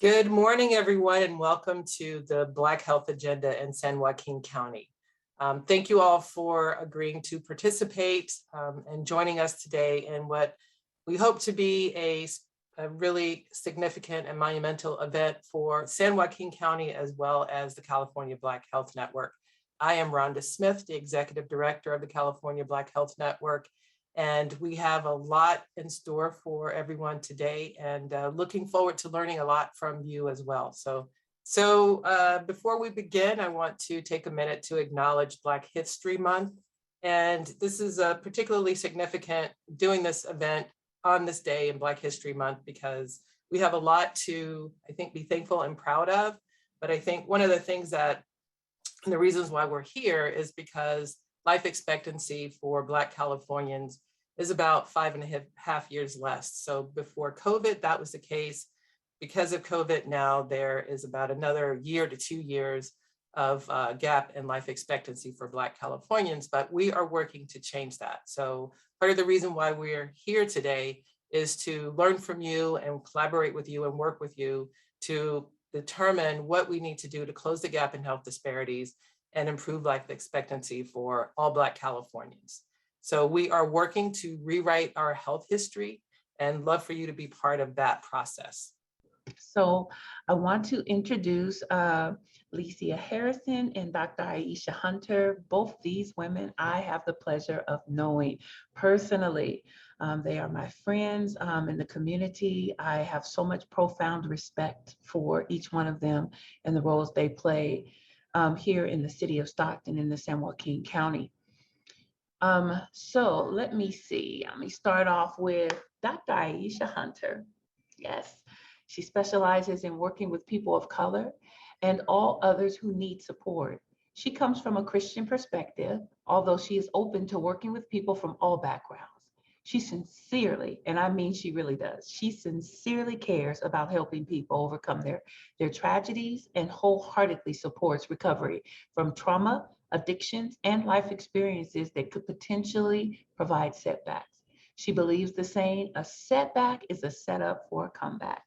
Good morning, everyone, and welcome to the Black Health Agenda in San Joaquin County. Thank you all for agreeing to participate and joining us today in what we hope to be a really significant and monumental event for San Joaquin County as well as the California Black Health Network. I am Rhonda Smith, the Executive Director of the California Black Health Network, and we have a lot in store for everyone today and looking forward to learning a lot from you as well. So before we begin, I want to take a minute to acknowledge Black History Month. And this is particularly significant doing this event on this day in Black History Month because we have a lot to, I think, be thankful and proud of. But I think one of the things that, and the reasons why we're here is because life expectancy for Black Californians is about 5.5 years less. So before COVID, that was the case. Because of COVID now, there is about another year to 2 years of gap in life expectancy for Black Californians, but we are working to change that. So part of the reason why we're here today is to learn from you and collaborate with you and work with you to determine what we need to do to close the gap in health disparities and improve life expectancy for all Black Californians. So we are working to rewrite our health history and love for you to be part of that process. So I want to introduce Lecia Harrison and Dr. Ayesha Hunter. Both these women I have the pleasure of knowing personally. They are my friends in the community. I have so much profound respect for each one of them and the roles they play here in the city of Stockton in the San Joaquin County. So let me see. Let me start off with Dr. Ayesha Hunter. Yes. She specializes in working with people of color and all others who need support. She comes from a Christian perspective, although she is open to working with people from all backgrounds. She sincerely, and I mean she really does, she sincerely cares about helping people overcome their tragedies and wholeheartedly supports recovery from trauma, addictions, and life experiences that could potentially provide setbacks. She believes the saying, a setback is a setup for a comeback.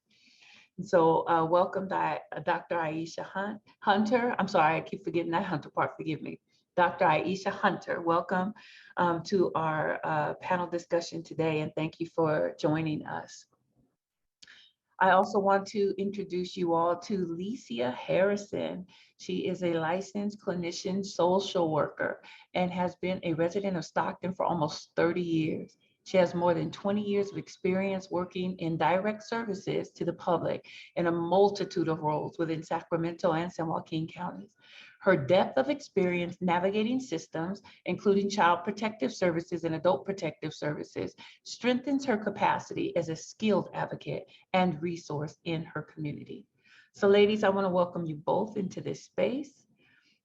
So welcome Dr. Ayesha Hunter. I'm sorry, I keep forgetting that Hunter part, forgive me. Dr. Ayesha Hunter, welcome to our panel discussion today, and thank you for joining us. I also want to introduce you all to Lecia Harrison. She is a licensed clinician social worker and has been a resident of Stockton for almost 30 years. She has more than 20 years of experience working in direct services to the public in a multitude of roles within Sacramento and San Joaquin counties. Her depth of experience navigating systems, including child protective services and adult protective services, strengthens her capacity as a skilled advocate and resource in her community. So ladies, I want to welcome you both into this space.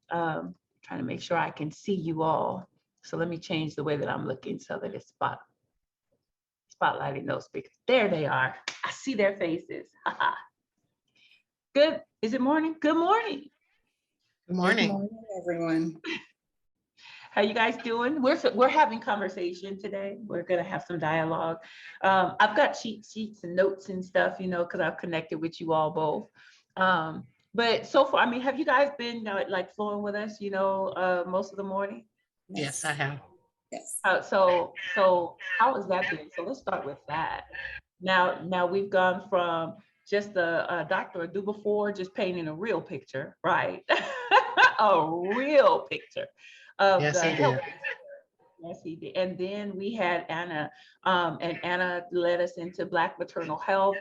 Trying to make sure I can see you all. So let me change the way that I'm looking so that it's spotlighting those speakers. There they are. I see their faces. Good. Is it morning? Good morning. Good morning. Good morning, everyone. How you guys doing? We're having conversation today. We're gonna have some dialogue. I've got cheat sheets and notes and stuff, you know, because I've connected with you all both. But so far, I mean, have you guys been like flowing with us, you know, most of the morning? Yes, I have. Yes. So how has that been? So let's start with that. Now we've gone from just the doctor do before, just painting a real picture, right? A real picture of Yes, the he health. did. Yes, he did. And then we had Anna, and Anna led us into Black maternal health,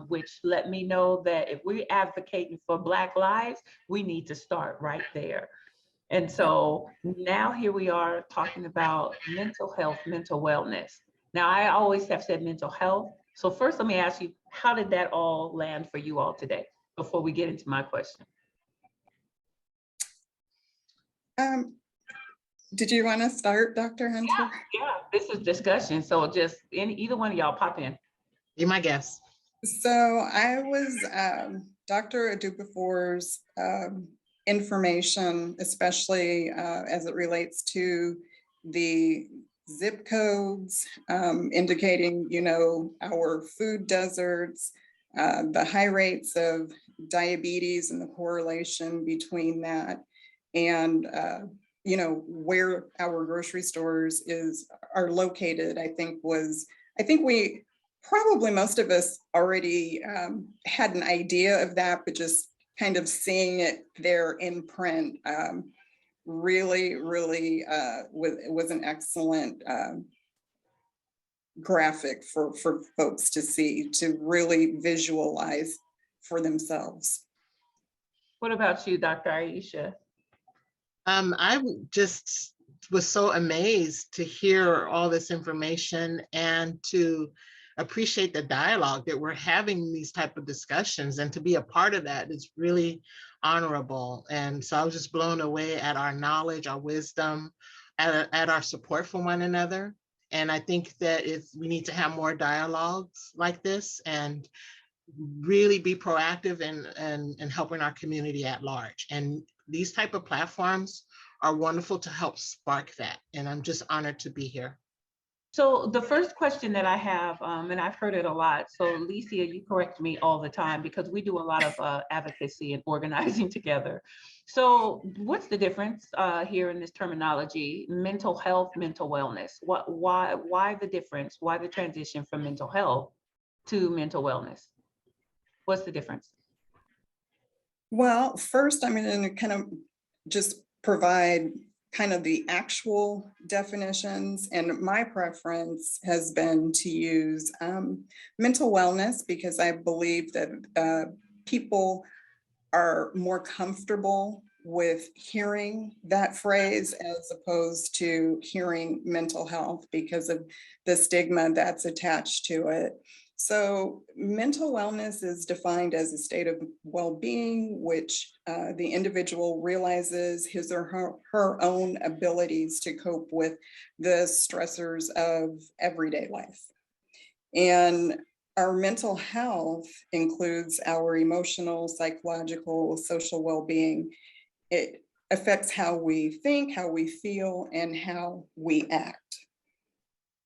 which let me know that if we're advocating for Black lives, we need to start right there. And so now here we are talking about mental health, mental wellness. Now, I always have said mental health. So first, let me ask you, how did that all land for you all today before we get into my question? Did you want to start, Dr. Hunter? Yeah, this is discussion. So just either one of y'all pop in. Be my guest. So I was Dr. Adubafor's information, especially as it relates to the zip codes indicating, you know, our food deserts, the high rates of diabetes and the correlation between that and where our grocery stores are located, I think we probably, most of us already had an idea of that, but just kind of seeing it there in print really was an excellent graphic for folks to see, to really visualize for themselves. What about you, Dr. Ayesha? I just was so amazed to hear all this information and to appreciate the dialogue that we're having these type of discussions, and to be a part of that is really honorable. And so I was just blown away at our knowledge, our wisdom, at our support for one another. And I think that we need to have more dialogues like this and really be proactive in helping our community at large. And these type of platforms are wonderful to help spark that. And I'm just honored to be here. So the first question that I have, and I've heard it a lot, so Lecia, you correct me all the time because we do a lot of advocacy and organizing together. So what's the difference here in this terminology, mental health, mental wellness? Why the difference? Why the transition from mental health to mental wellness? What's the difference? Well, first, I'm going to kind of just provide kind of the actual definitions, and my preference has been to use mental wellness because I believe that people are more comfortable with hearing that phrase as opposed to hearing mental health because of the stigma that's attached to it. So mental wellness is defined as a state of well-being, which the individual realizes his or her own abilities to cope with the stressors of everyday life. And our mental health includes our emotional, psychological, social well-being. It affects how we think, how we feel, and how we act.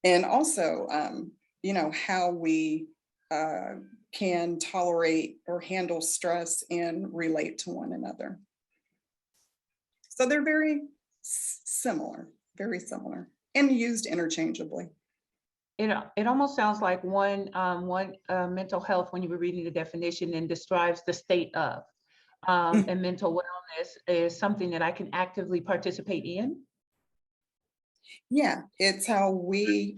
And also, how we can tolerate or handle stress and relate to one another. So they're very similar, and used interchangeably. It almost sounds like one mental health, when you were reading the definition, and describes the state of, and mental wellness is something that I can actively participate in. Yeah, it's how we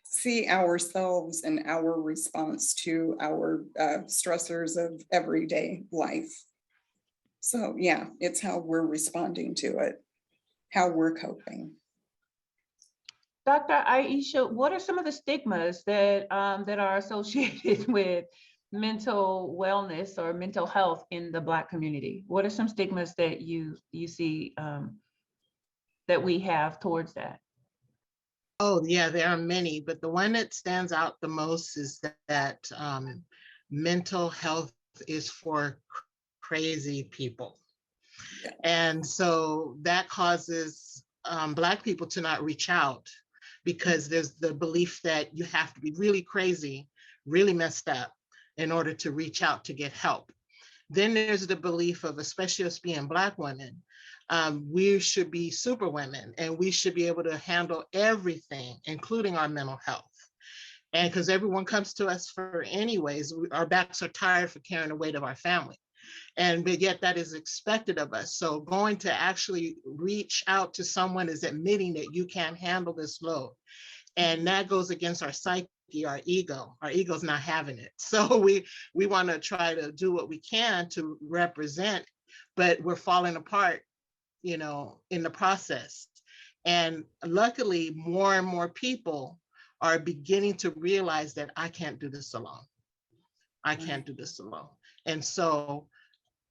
see ourselves and our response to our stressors of everyday life. So yeah, it's how we're responding to it, how we're coping. Dr. Aisha, what are some of the stigmas that are associated with mental wellness or mental health in the Black community? What are some stigmas that you see that we have towards that? Oh yeah, there are many, but the one that stands out the most is that mental health is for crazy people. Yeah. And so that causes Black people to not reach out because there's the belief that you have to be really crazy, really messed up in order to reach out to get help. Then there's the belief of, especially us being Black women, we should be super women and we should be able to handle everything, including our mental health. And because everyone comes to us for anyways, our backs are tired for carrying the weight of our family. But yet that is expected of us. So going to actually reach out to someone is admitting that you can't handle this load. And that goes against our psyche, our ego. Our ego's not having it. So we want to try to do what we can to represent, but we're falling apart, in the process. And luckily, more and more people are beginning to realize that I can't do this alone. I can't do this alone. And so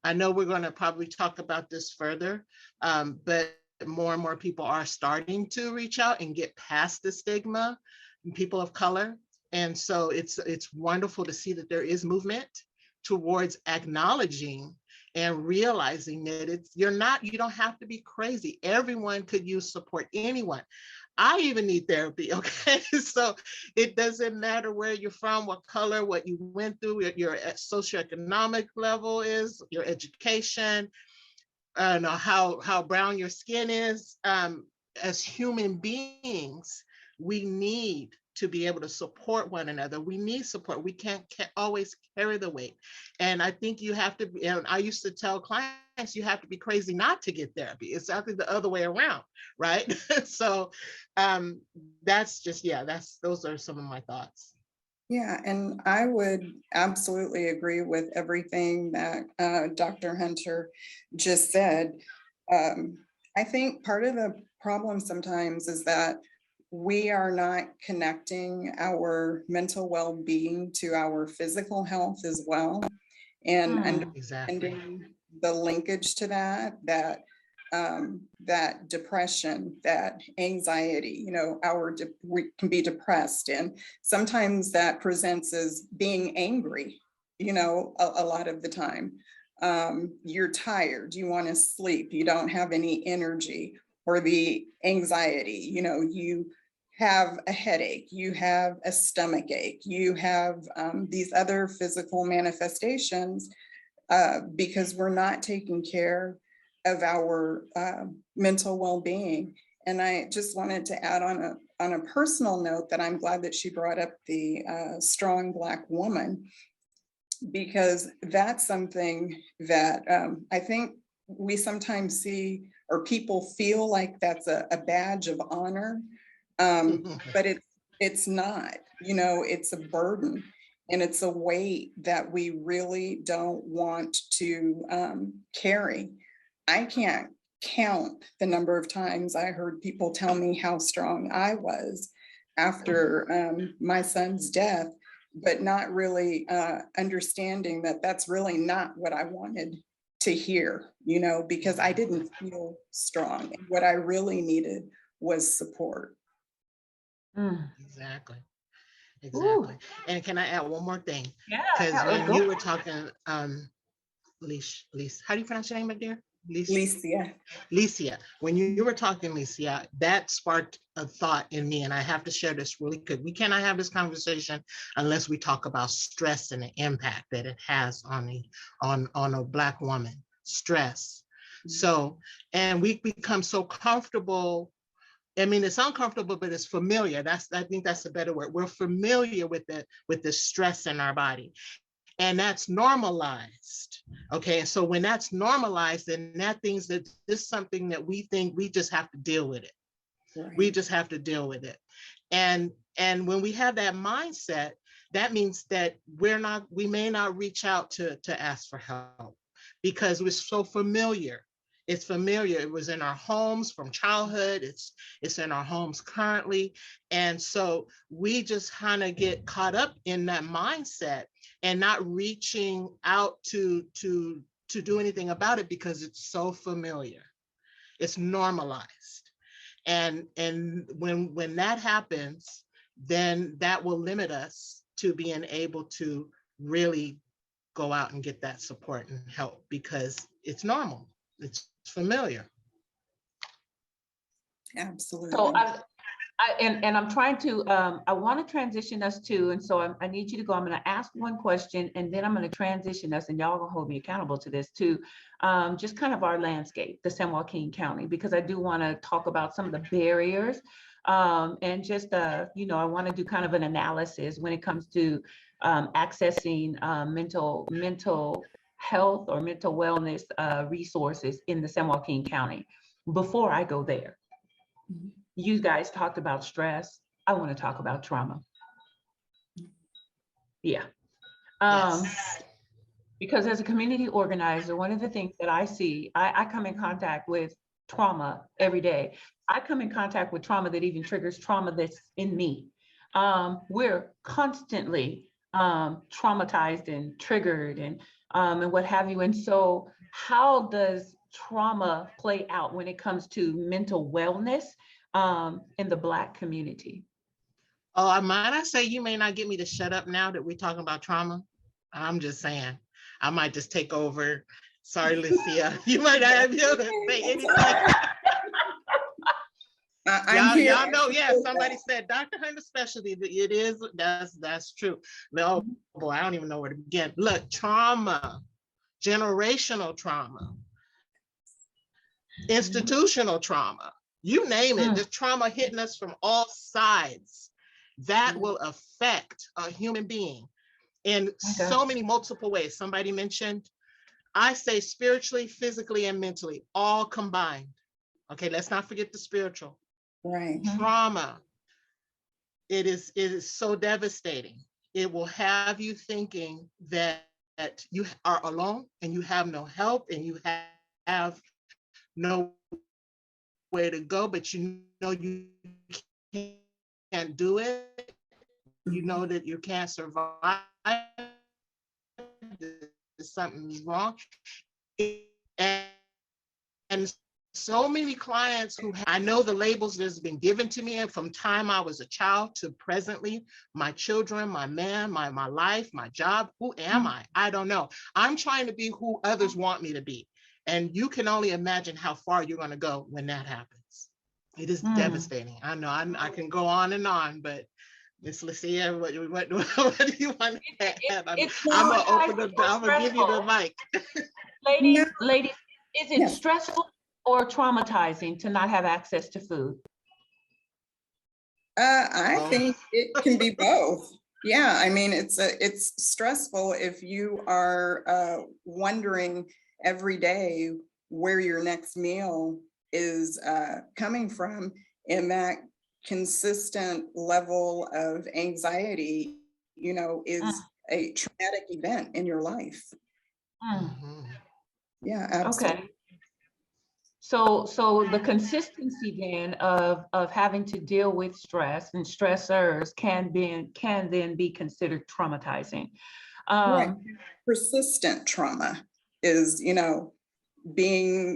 I know we're going to probably talk about this further, but more and more people are starting to reach out and get past the stigma, people of color. And so it's wonderful to see that there is movement towards acknowledging and realizing that you don't have to be crazy. Everyone could use support, anyone. I even need therapy, okay? So it doesn't matter where you're from, what color, what you went through, your socioeconomic level is, your education, know how brown your skin is. As human beings, we need to be able to support one another. We need support. We can't always carry the weight. And I think you have to be, and I used to tell clients, you have to be crazy not to get therapy. It's actually the other way around, right? So that's just, yeah, those are some of my thoughts. Yeah, and I would absolutely agree with everything that Dr. Hunter just said. I think part of the problem sometimes is that we are not connecting our mental well-being to our physical health as well, and Exactly. understanding the linkage to that that depression, that anxiety, you know, we can be depressed, and sometimes that presents as being angry, you know, a lot of the time. You're tired, you want to sleep, you don't have any energy, or the anxiety, you know, you have a headache, you have a stomach ache, you have these other physical manifestations because we're not taking care of our mental well-being. And I just wanted to add on a personal note that I'm glad that she brought up the strong Black woman, because that's something that I think we sometimes see, or people feel like that's a badge of honor, but it's not, you know, it's a burden. And it's a weight that we really don't want to carry. I can't count the number of times I heard people tell me how strong I was after my son's death, but not really understanding that that's really not what I wanted to hear, you know, because I didn't feel strong. What I really needed was support. Exactly. Ooh. Exactly. And can I add one more thing? Yeah. Because when Go. you were talking, Lecia, how do you pronounce your name, my dear? Lecia. Lecia, when you were talking, Lecia, that sparked a thought in me, and I have to share this really quick. We cannot have this conversation unless we talk about stress and the impact that it has on a Black woman. Stress. So, and we become so comfortable. I mean, it's uncomfortable, but it's familiar. I think that's a better word. We're familiar with the stress in our body. And that's normalized. Okay. And so when that's normalized, then that means that this is something that we think we just have to deal with it. Right. We just have to deal with it. And when we have that mindset, that means that we may not reach out to ask for help because we're so familiar. It's familiar. It was in our homes from childhood. It's in our homes currently. And so we just kind of get caught up in that mindset and not reaching out to do anything about it because it's so familiar. It's normalized. And when that happens, then that will limit us to being able to really go out and get that support and help because it's normal. It's familiar. Absolutely. So I'm trying to, I want to transition us to, and so I need you to go. I'm going to ask one question, and then I'm going to transition us, and y'all gonna hold me accountable to this too. Just kind of our landscape, the San Joaquin County, because I do want to talk about some of the barriers, and just you know, I want to do kind of an analysis when it comes to accessing mental health or mental wellness resources in the San Joaquin County. Before I go there. You guys talked about stress. I want to talk about trauma. Yeah. Yes. Because as a community organizer, one of the things that I see, I come in contact with trauma every day. I come in contact with trauma that even triggers trauma that's in me. We're constantly traumatized and triggered and what have you. And so how does trauma play out when it comes to mental wellness in the Black community? Oh, might I say you may not get me to shut up now that we're talking about trauma? I'm just saying, I might just take over. Sorry, Lecia. You might not be able to say anything. I'm here. Y'all know, yeah, somebody said Dr. Hunter's specialty. It is, that's true. Oh boy, I don't even know where to begin. Look, trauma, generational trauma, institutional trauma, you name it, the trauma hitting us from all sides. That will affect a human being in so many multiple ways. Somebody mentioned, I say spiritually, physically, and mentally, all combined. Okay, let's not forget the spiritual. Right. Trauma, it is so devastating. It will have you thinking that you are alone and you have no help and you have no way to go, but you know you can't do it. You know that you can't survive. Something's wrong. And so many clients who I know the labels that's been given to me, and from time I was a child to presently, my children, my man, my life, my job, who am I? I don't know. I'm trying to be who others want me to be. And you can only imagine how far you're going to go when that happens. It is devastating. I know I can go on, but Miss Lecia, what do you want to add? I'm gonna give you the mic. Ladies, is it stressful or traumatizing to not have access to food? I think it can be both. Yeah, I mean, it's stressful if you are wondering every day where your next meal is coming from, and that consistent level of anxiety, is a traumatic event in your life. Yeah, absolutely. Okay. So the consistency then of having to deal with stress and stressors can then be considered traumatizing. Right. Persistent trauma is,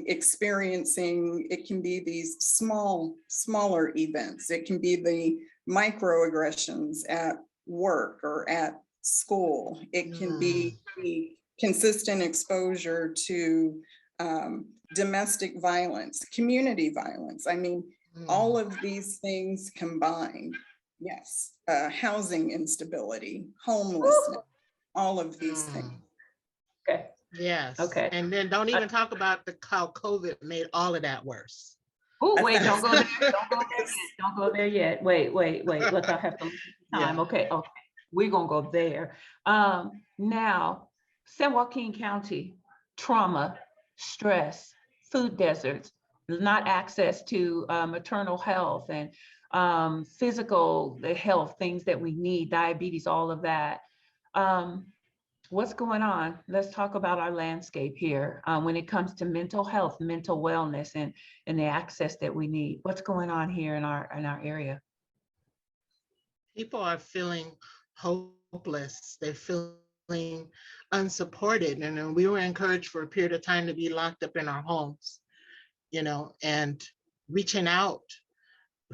experiencing, it can be these smaller events. It can be the microaggressions at work or at school. It can be the consistent exposure to domestic violence, community violence. I mean, all of these things combined. Yes, housing instability, homelessness, all of these things. Okay. Yes. Okay. And then don't even talk about how COVID made all of that worse. Oh, wait, don't go there. Don't go there yet. Wait. Look, I have to look at the time. Yeah. Okay. We're gonna go there. Now, San Joaquin County, trauma, stress, food deserts, not access to maternal health and physical health, things that we need, diabetes, all of that. What's going on? Let's talk about our landscape here when it comes to mental health, mental wellness, and the access that we need. What's going on here in our area? People are feeling hopeless. They're feeling unsupported. And we were encouraged for a period of time to be locked up in our homes, and reaching out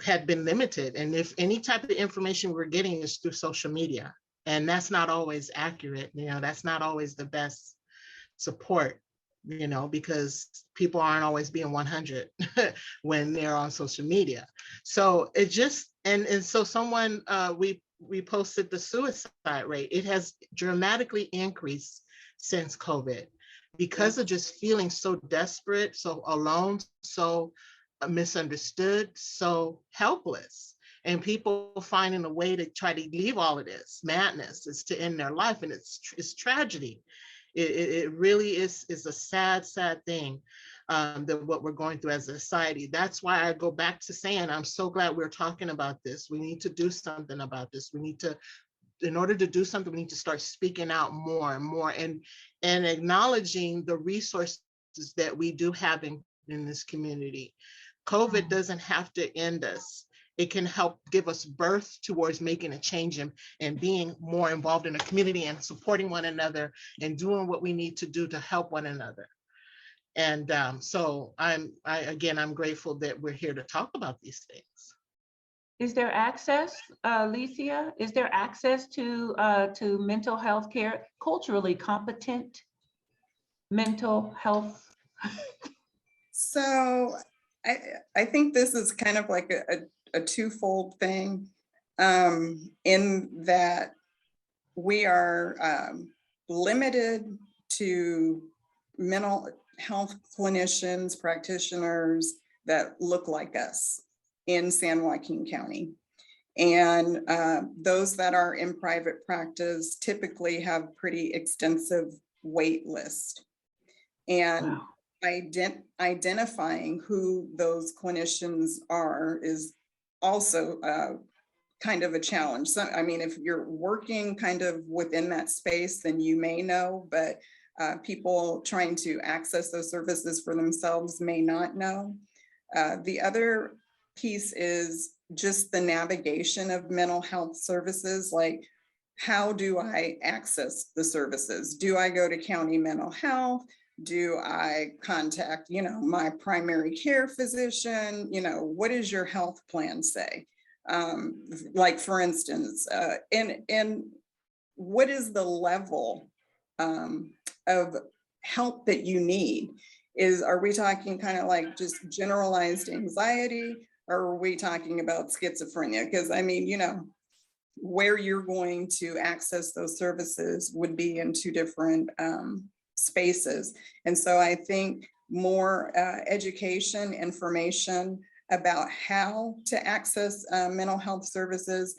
had been limited. And if any type of information we're getting is through social media, and that's not always accurate, that's not always the best support, because people aren't always being 100 when they're on social media. So it just, and so someone, we posted the suicide rate. It has dramatically increased since COVID because of just feeling so desperate, so alone, so misunderstood, so helpless. And people finding a way to try to leave all of this madness is to end their life. And it's tragedy. It really is a sad thing that what we're going through as a society. That's why I go back to saying, I'm so glad we're talking about this. We need to do something about this. We need to, in order to do something, we need to start speaking out more and more and acknowledging the resources that we do have in this community. COVID doesn't have to end us. It can help give us birth towards making a change and being more involved in the community and supporting one another and doing what we need to do to help one another. And so I'm grateful that we're here to talk about these things. Is there access, Lecia? Is there access to mental health care, culturally competent mental health? So I think this is kind of like a twofold thing, in that we are limited to mental health clinicians, practitioners that look like us in San Joaquin County. And those that are in private practice typically have pretty extensive wait list. And identifying who those clinicians are is also kind of a challenge. So, I mean, if you're working kind of within that space, then you may know, but people trying to access those services for themselves may not know. The other piece is just the navigation of mental health services. Like, how do I access the services? Do I go to county mental health? Do I contact, my primary care physician? What does your health plan say? Like, for instance, and what is the level of help that you need? Are we talking kind of like just generalized anxiety, or are we talking about schizophrenia? Because I mean, where you're going to access those services would be in two different spaces. And so I think more education, information about how to access mental health services,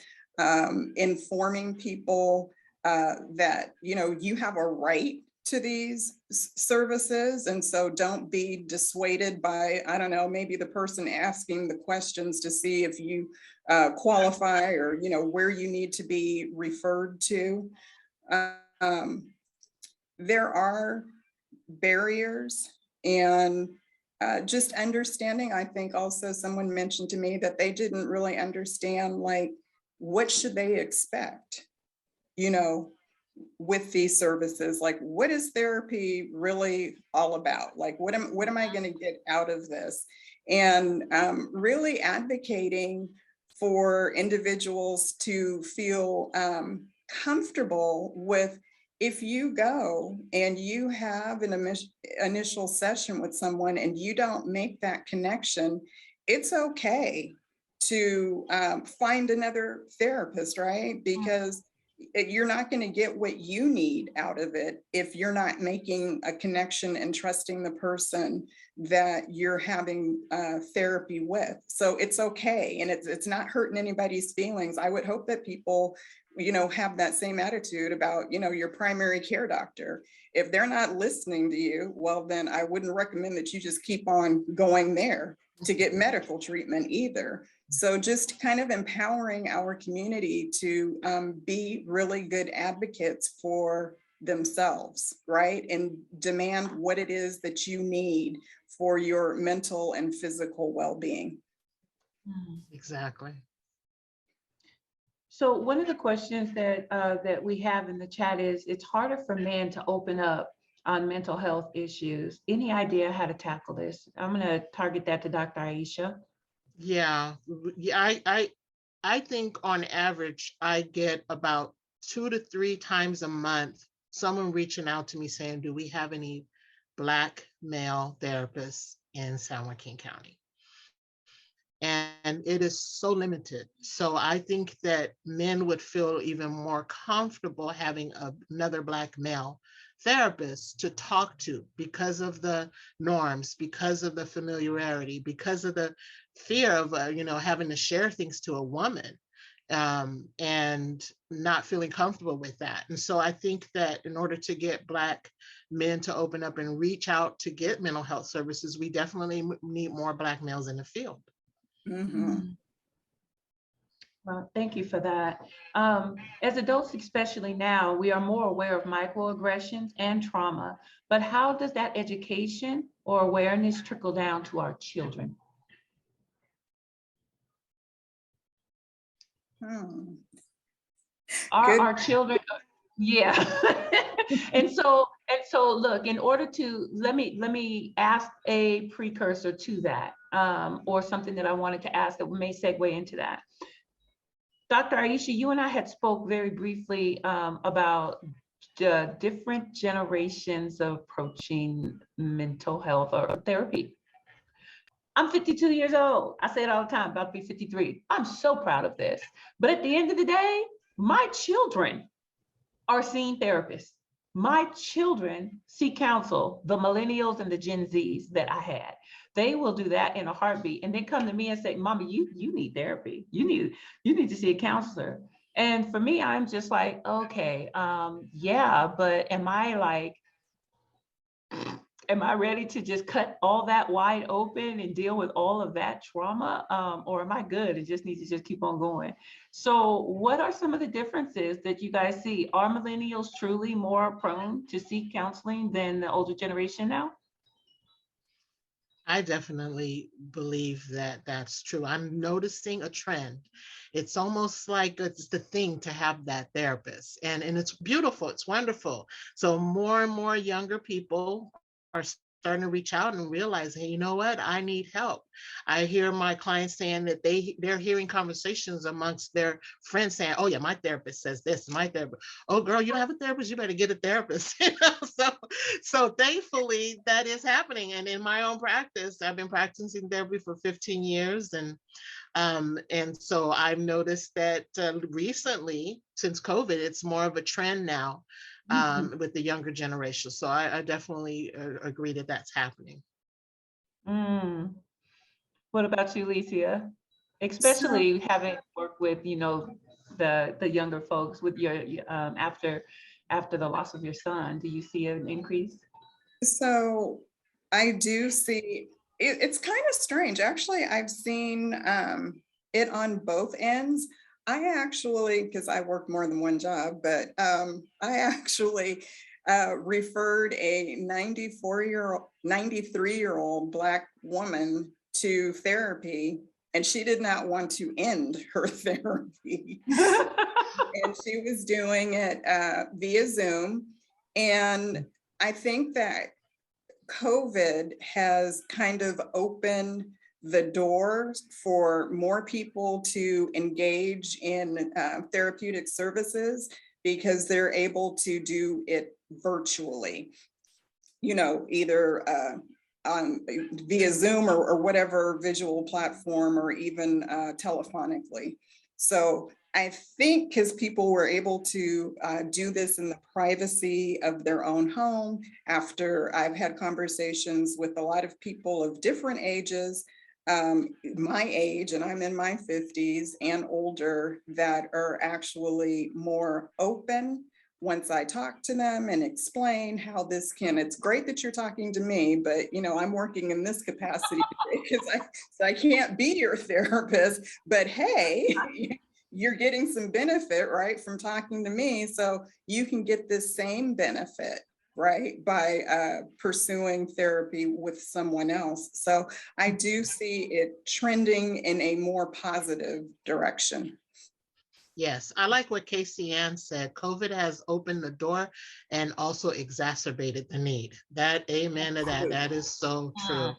informing people that, you have a right to these services. And so don't be dissuaded by, I don't know, maybe the person asking the questions to see if you qualify, or, where you need to be referred to. There are barriers, and just understanding. I think also someone mentioned to me that they didn't really understand, like, what should they expect, with these services. Like, what is therapy really all about? Like, what am I going to get out of this? And really advocating for individuals to feel comfortable with, if you go and you have an initial session with someone and you don't make that connection, it's okay to find another therapist, right? Because you're not going to get what you need out of it if you're not making a connection and trusting the person that you're having therapy with. So it's okay, and it's not hurting anybody's feelings. I would hope that people, have that same attitude about, your primary care doctor. If they're not listening to you, well, then I wouldn't recommend that you just keep on going there to get medical treatment either. So just kind of empowering our community to be really good advocates for themselves, right? And demand what it is that you need for your mental and physical well-being. Exactly. So one of the questions that we have in the chat is, it's harder for men to open up on mental health issues. Any idea how to tackle this? I'm going to target that to Dr. Aisha. Yeah, I think on average, I get about 2 to 3 times a month, someone reaching out to me saying, do we have any Black male therapists in San Joaquin County? And it is so limited. So I think that men would feel even more comfortable having another Black male therapist to talk to, because of the norms, because of the familiarity, because of the fear of having to share things to a woman, and not feeling comfortable with that. And so I think that in order to get Black men to open up and reach out to get mental health services, we definitely need more Black males in the field. Mm-hmm. Well, thank you for that. As adults, especially now, we are more aware of microaggressions and trauma, but how does that education or awareness trickle down to our children? Our children, yeah. and so look, in order to, let me ask a precursor to that, or something that I wanted to ask that may segue into that. Dr. Aisha, you and I had spoke very briefly about the different generations of approaching mental health or therapy. I'm 52 years old. I say it all the time, about to be 53. I'm so proud of this. But at the end of the day, my children are seeing therapists. My children seek counsel, the millennials and the Gen Zs that I had. They will do that in a heartbeat and then come to me and say, Mommy, you need therapy. You need to see a counselor. And for me, I'm just like, okay, yeah, but am I ready to just cut all that wide open and deal with all of that trauma? Or am I good and just need to just keep on going? So what are some of the differences that you guys see? Are millennials truly more prone to seek counseling than the older generation now? I definitely believe that that's true. I'm noticing a trend. It's almost like it's the thing to have that therapist. And it's beautiful, it's wonderful. So more and more younger people are starting to reach out and realize, hey, you know what? I need help. I hear my clients saying that they're hearing conversations amongst their friends saying, oh yeah, my therapist says this, my therapist. Oh girl, you don't have a therapist, you better get a therapist. So thankfully that is happening. And in my own practice, I've been practicing therapy for 15 years. And so I've noticed that recently, since COVID, it's more of a trend now with the younger generation. So I definitely agree that that's happening. Mm. What about you, Lecia? So, Especially having worked with, the younger folks with your after the loss of your son, do you see an increase? so I do see it's kind of strange. Actually, I've seen it on both ends. I actually, because I work more than one job, but I actually referred a 93-year-old Black woman to therapy, and she did not want to end her therapy. And she was doing it via Zoom. And I think that COVID has kind of opened the doors for more people to engage in therapeutic services because they're able to do it virtually, either via Zoom or whatever visual platform, or even telephonically. So I think because people were able to do this in the privacy of their own home, after I've had conversations with a lot of people of different ages, my age, and I'm in my 50s and older, that are actually more open once I talk to them and explain how this it's great that you're talking to me, but I'm working in this capacity because I can't be your therapist, but hey, you're getting some benefit, right, from talking to me. So you can get this same benefit, right, by pursuing therapy with someone else. So I do see it trending in a more positive direction. Yes, I like what Casey Ann said. COVID has opened the door and also exacerbated the need. Amen to that. That is so true.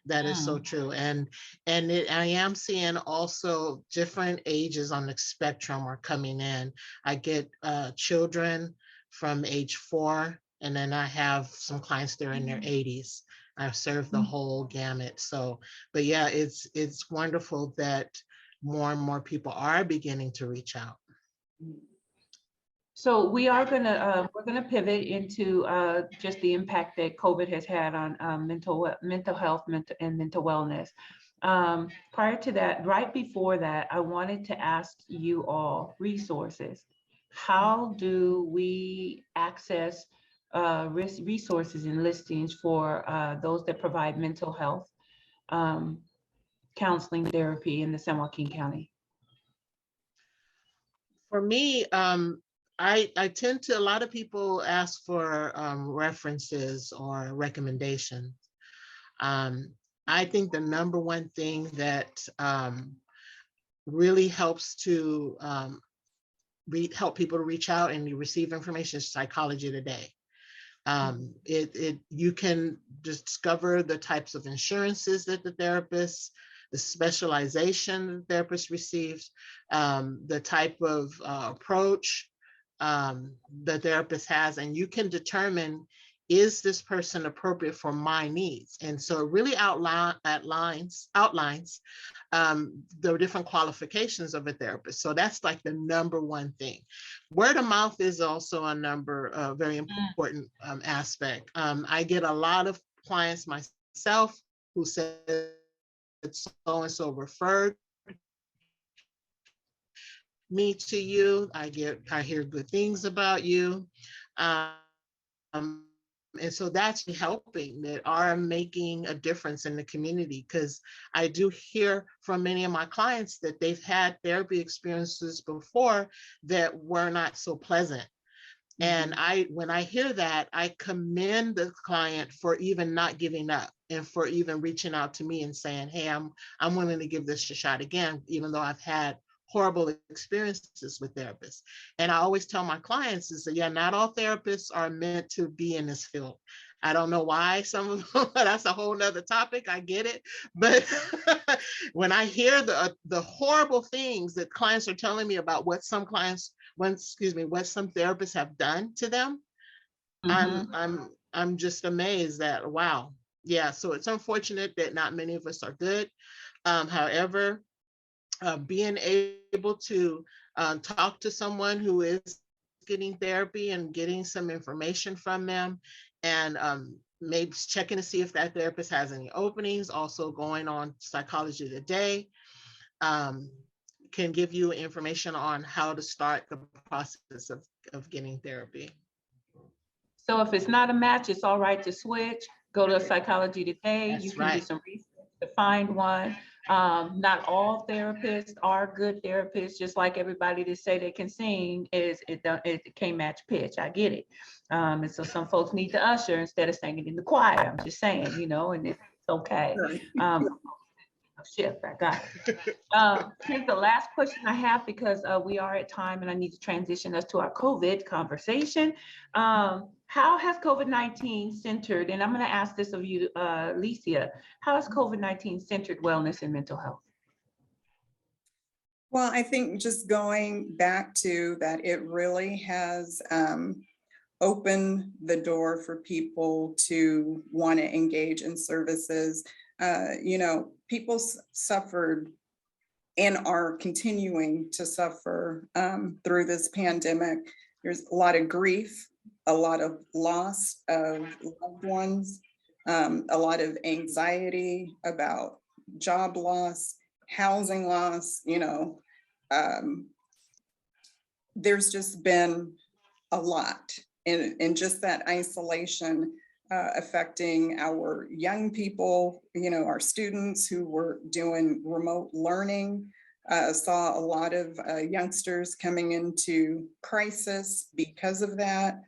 That is so true. And I am seeing also different ages on the spectrum are coming in. I get children from age 4, and then I have some clients that are in their 80s. I've served the whole gamut. So, but yeah, it's wonderful that more and more people are beginning to reach out. So we're gonna pivot into just the impact that COVID has had on mental health, and mental wellness. Prior to that, right before that, I wanted to ask you all resources. How do we access resources and listings for those that provide mental health counseling therapy in the San Joaquin County? For me, I tend to, a lot of people ask for references or recommendations. I think the number one thing that really helps to help people to reach out and receive information is Psychology Today. You can discover the types of insurances that the specialization the therapist receives, the type of approach the therapist has, and you can determine is this person appropriate for my needs? And so it really outlines the different qualifications of a therapist. So that's like the number one thing. Word of mouth is also a very important aspect. I get a lot of clients myself who said so-and-so referred me to you. I hear good things about you. And so that's helping, that are making a difference in the community, because I do hear from many of my clients that they've had therapy experiences before that were not so pleasant. And when I hear that, I commend the client for even not giving up and for even reaching out to me and saying, hey, I'm willing to give this a shot again, even though I've had horrible experiences with therapists. And I always tell my clients is that, yeah, not all therapists are meant to be in this field. I don't know why some of them, that's a whole nother topic. I get it. But when I hear the horrible things that clients are telling me about what some therapists have done to them, I'm just amazed that, wow. Yeah, so it's unfortunate that not many of us are good. However, being able to talk to someone who is getting therapy and getting some information from them, and maybe checking to see if that therapist has any openings, also going on Psychology Today, can give you information on how to start the process of getting therapy. So if it's not a match, it's all right to switch, go to Psychology Today. That's you can right. do some research to find one. Not all therapists are good therapists, just like everybody that say they can sing it can't match pitch. I get it. And so some folks need to usher instead of singing in the choir. I'm just saying, and it's okay. Shift, I got it. Here's the last question I have, because we are at time and I need to transition us to our COVID conversation. How has COVID-19 centered, and I'm going to ask this of you, Lecia, how has COVID-19 centered wellness and mental health? Well, I think just going back to that, it really has opened the door for people to want to engage in services. People suffered and are continuing to suffer through this pandemic. There's a lot of grief, a lot of loss of loved ones, a lot of anxiety about job loss, housing loss. There's just been a lot, and just that isolation affecting our young people, our students who were doing remote learning. Saw a lot of youngsters coming into crisis because of that.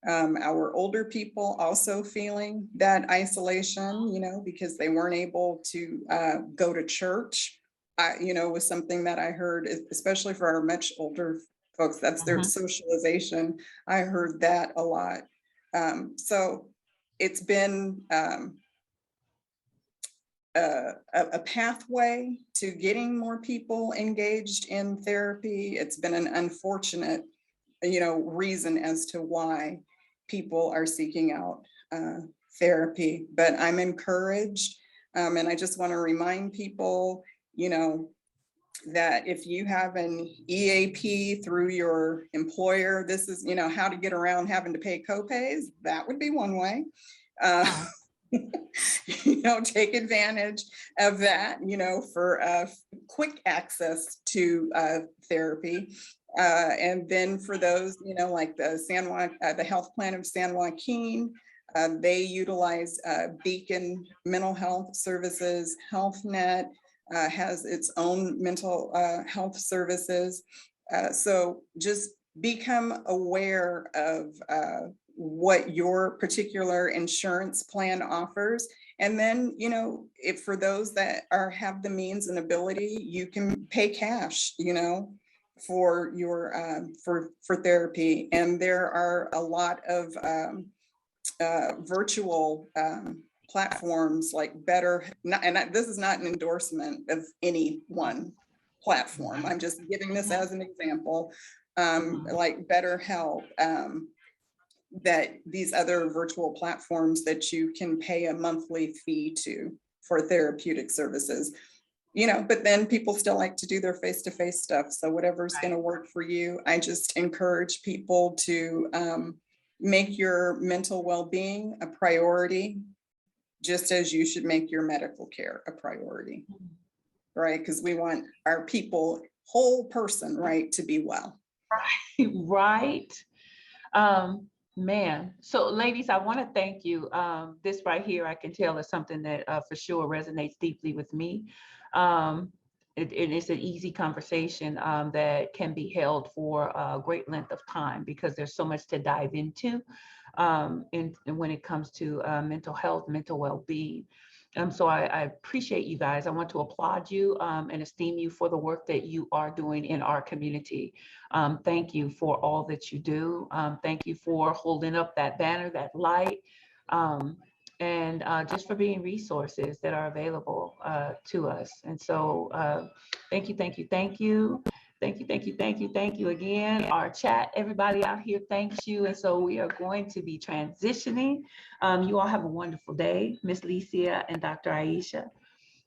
Our older people also feeling that isolation, because they weren't able to go to church, was something that I heard, especially for our much older folks, that's their socialization. I heard that a lot. So it's been a pathway to getting more people engaged in therapy. It's been an unfortunate, reason as to why people are seeking out therapy. But I'm encouraged, and I just want to remind people, that if you have an EAP through your employer, this is, how to get around having to pay copays. That would be one way. Take advantage of that, for quick access to therapy. And then for those, like the health plan of San Joaquin, they utilize Beacon Mental Health Services. HealthNet has its own mental health services. So just become aware of what your particular insurance plan offers. And then, if for those that have the means and ability, you can pay cash, for your for therapy. And there are a lot of virtual platforms like this is not an endorsement of any one platform. I'm just giving this as an example, like BetterHelp, that these other virtual platforms that you can pay a monthly fee to for therapeutic services. You know, but then people still like to do their face-to-face stuff. So whatever's going to work for you, I just encourage people to make your mental well-being a priority, just as you should make your medical care a priority, right? Because we want our people, whole person, right, to be well. Right. Man, so ladies, I want to thank you. This right here, I can tell is something that for sure resonates deeply with me. It is an easy conversation that can be held for a great length of time because there's so much to dive into and when it comes to mental health, mental well-being. So I appreciate you guys. I want to applaud you and esteem you for the work that you are doing in our community. Thank you for all that you do. Thank you for holding up that banner, that light, and just for being resources that are available to us. And so thank you, thank you, thank you. Thank you, thank you, thank you, thank you again. Our chat, everybody out here, thanks you. And so we are going to be transitioning. You all have a wonderful day. Miss Lecia and Dr. Aisha.